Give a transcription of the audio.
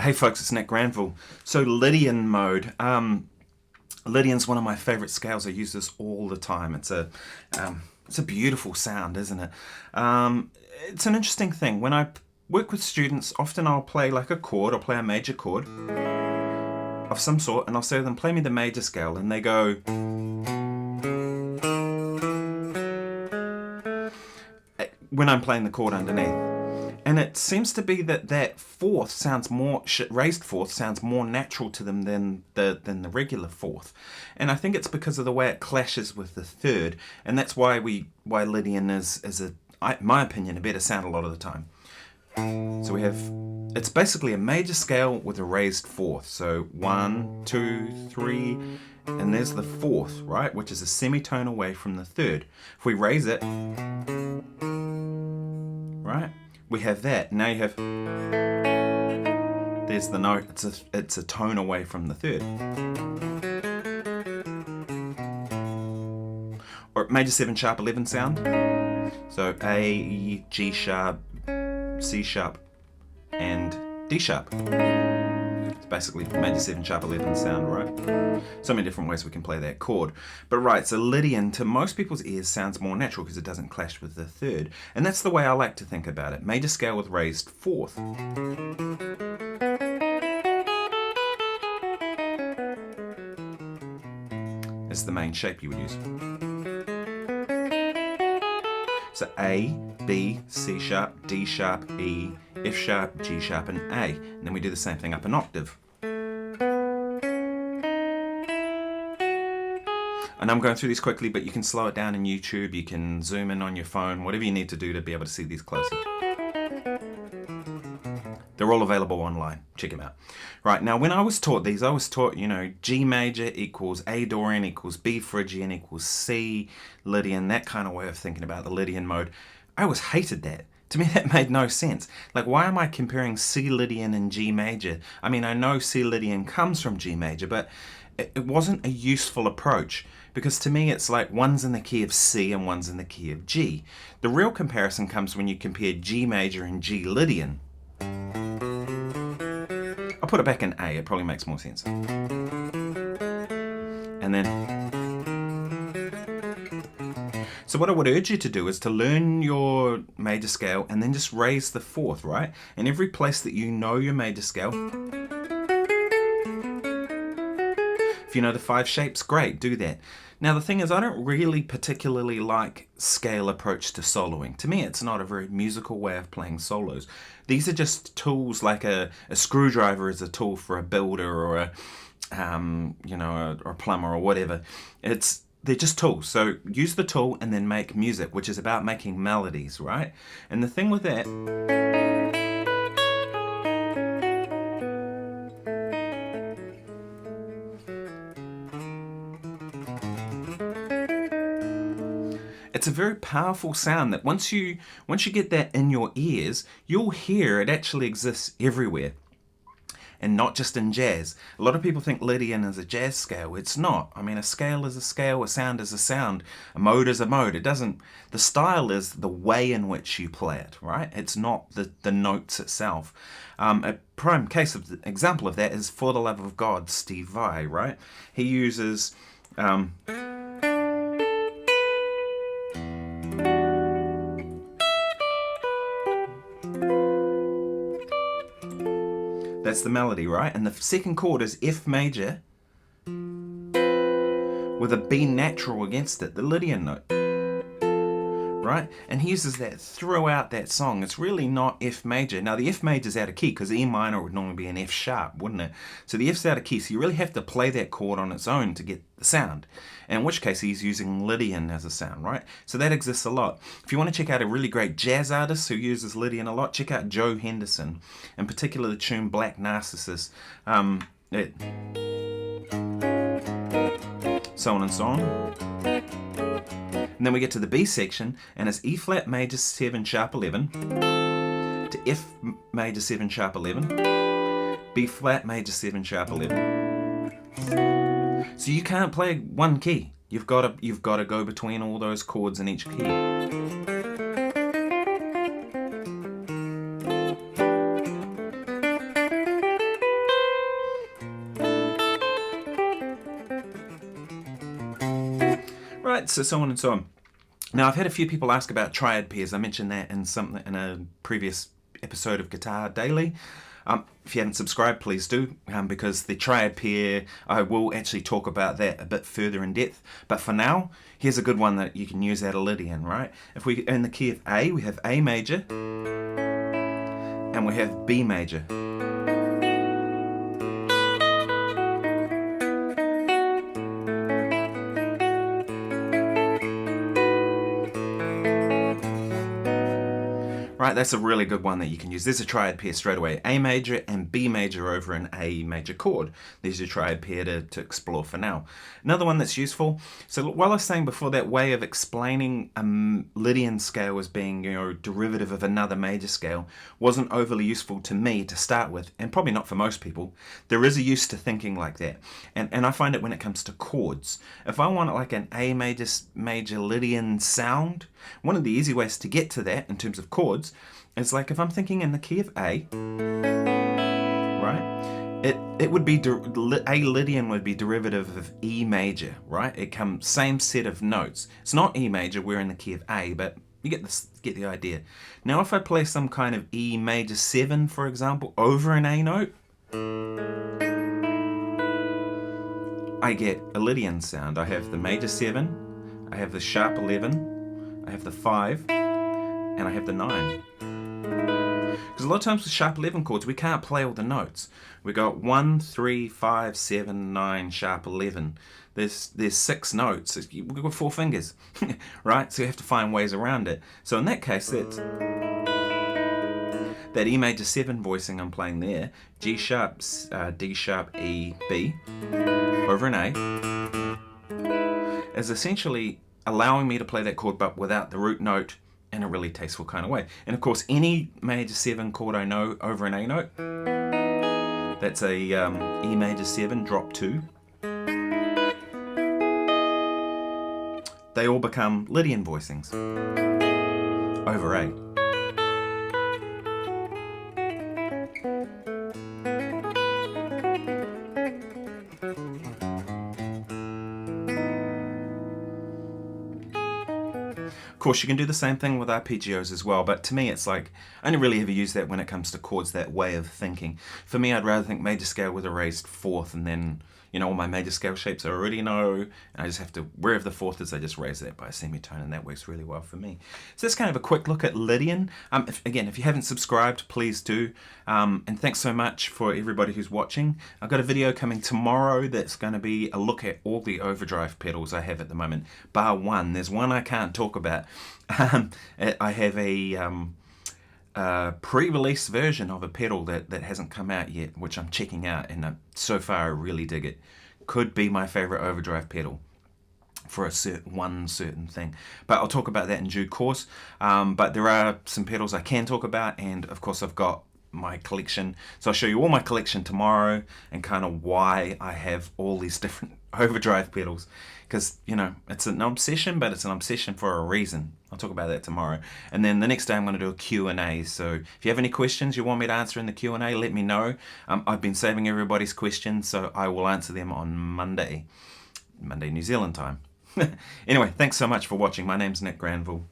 Hey folks, it's Nick Granville. So Lydian mode. Lydian's one of my favourite scales. I use this all the time. It's a beautiful sound, isn't it? It's an interesting thing. When I work with students, often I'll play like a chord, or play a major chord of some sort, and I'll say to them, play me the major scale, and they go, when I'm playing the chord underneath. And it seems to be that fourth sounds more, raised fourth sounds more natural to them than the regular fourth. And I think it's because of the way it clashes with the third, and that's why Lydian is in my opinion, a better sound a lot of the time. So it's basically a major scale with a raised fourth. So 1, 2, 3, and there's the fourth, right? Which is a semitone away from the third. If we raise it, right? We have that. Now you have, there's the note, it's a tone away from the third. Or major 7 sharp 11 sound. So A, G sharp, C sharp, and D sharp. It's basically major 7 sharp 11 sound, right? So many different ways we can play that chord. But right, so Lydian to most people's ears sounds more natural because it doesn't clash with the third. And that's the way I like to think about it. Major scale with raised fourth. Is the main shape you would use. So A, B, C sharp, D sharp, E, F sharp, G sharp, and A. And then we do the same thing up an octave. And I'm going through these quickly, but you can slow it down in YouTube, you can zoom in on your phone, whatever you need to do to be able to see these closer. They're all available online. Check them out. Right, now when I was taught these, I was taught, G major equals A Dorian equals B Phrygian equals C Lydian, that kind of way of thinking about the Lydian mode. I always hated that. To me, that made no sense. Like, why am I comparing C Lydian and G major? I mean, I know C Lydian comes from G major, but it wasn't a useful approach, because to me it's like one's in the key of C and one's in the key of G. The real comparison comes when you compare G major and G Lydian. I'll put it back in A, it probably makes more sense. And then, so what I would urge you to do is to learn your major scale and then just raise the fourth, right? In every place that you know your major scale. If you know the 5 shapes, great, do that. Now the thing is, I don't really particularly like scale approach to soloing. To me, it's not a very musical way of playing solos. These are just tools, like a screwdriver is a tool for a builder or a plumber or whatever. They're just tools. So use the tool and then make music, which is about making melodies, right? And the thing with that, it's a very powerful sound that once you get that in your ears, you'll hear it actually exists everywhere. And not just in jazz. A lot of people think Lydian is a jazz scale. It's not. I mean, a scale is a scale, a sound is a sound, a mode is a mode. The style is the way in which you play it, right? It's not the notes itself. A prime example of that is For the Love of God, Steve Vai, right? He uses that's the melody, right? And the second chord is F major with a B natural against it, the Lydian note, right? And he uses that throughout that song. It's really not F major. Now the F major is out of key because E minor would normally be an F sharp, wouldn't it? So the F's out of key, so you really have to play that chord on its own to get the sound. And in which case he's using Lydian as a sound, right? So that exists a lot. If you want to check out a really great jazz artist who uses Lydian a lot, check out Joe Henderson, in particular the tune Black Narcissus. So on and so on. And then we get to the B section, and it's E flat major 7 sharp 11 to F major 7 sharp 11, B flat major 7 sharp 11. So you can't play one key. You've got to go between all those chords in each key. right, so on and so on. Now, I've had a few people ask about Triad Pairs. I mentioned that in a previous episode of Guitar Daily. If you haven't subscribed, please do, because the Triad Pair, I will actually talk about that a bit further in depth. But for now, here's a good one that you can use out of Lydian, right? If we in the key of A, we have A major, and we have B major. Right, that's a really good one that you can use. There's a triad pair straight away. A major and B major over an A major chord. There's your triad pair to explore for now. Another one that's useful. So while I was saying before, that way of explaining a Lydian scale as being, derivative of another major scale wasn't overly useful to me to start with, and probably not for most people. There is a use to thinking like that. And I find it when it comes to chords. If I want like an A major Lydian sound, one of the easy ways to get to that in terms of chords is like if I'm thinking in the key of A, right? It would be A Lydian would be derivative of E major, right? It comes same set of notes. It's not E major. We're in the key of A, but you get the idea. Now, if I play some kind of E major 7, for example, over an A note, I get a Lydian sound. I have the major 7, I have the sharp 11. I have the 5, and I have the 9. Because a lot of times with sharp 11 chords, we can't play all the notes. We got 1, 3, 5, 7, 9, sharp 11. There's 6 notes. We've got 4 fingers, right? So you have to find ways around it. So in that case, that E major 7 voicing I'm playing there, G sharp, D sharp, E, B, over an A, is essentially allowing me to play that chord but without the root note in a really tasteful kind of way. And of course, any major 7 chord I know over an A note, that's a E major 7, drop 2. They all become Lydian voicings over A. Of course, you can do the same thing with arpeggios as well, but to me it's like, I only really ever use that when it comes to chords, that way of thinking. For me, I'd rather think major scale with a raised 4th, and then, all my major scale shapes I already know, and I just have to, wherever the 4th is, I just raise that by a semitone, and that works really well for me. So that's kind of a quick look at Lydian. If you haven't subscribed, please do. And thanks so much for everybody who's watching. I've got a video coming tomorrow that's going to be a look at all the overdrive pedals I have at the moment, bar one. There's one I can't talk about. I have a pre-release version of a pedal that hasn't come out yet, which I'm checking out, and so far I really dig it. Could be my favorite overdrive pedal for one certain thing, but I'll talk about that in due course. But there are some pedals I can talk about, and of course I've got my collection, so I'll show you all my collection tomorrow and kind of why I have all these different overdrive pedals, because it's an obsession, but it's an obsession for a reason. I'll talk about that tomorrow. And then the next day I'm going to do a Q&A, so if you have any questions you want me to answer in the Q&A, let me know. I've been saving everybody's questions, so I will answer them on Monday New Zealand time. Anyway, thanks so much for watching. My name's Nick Granville.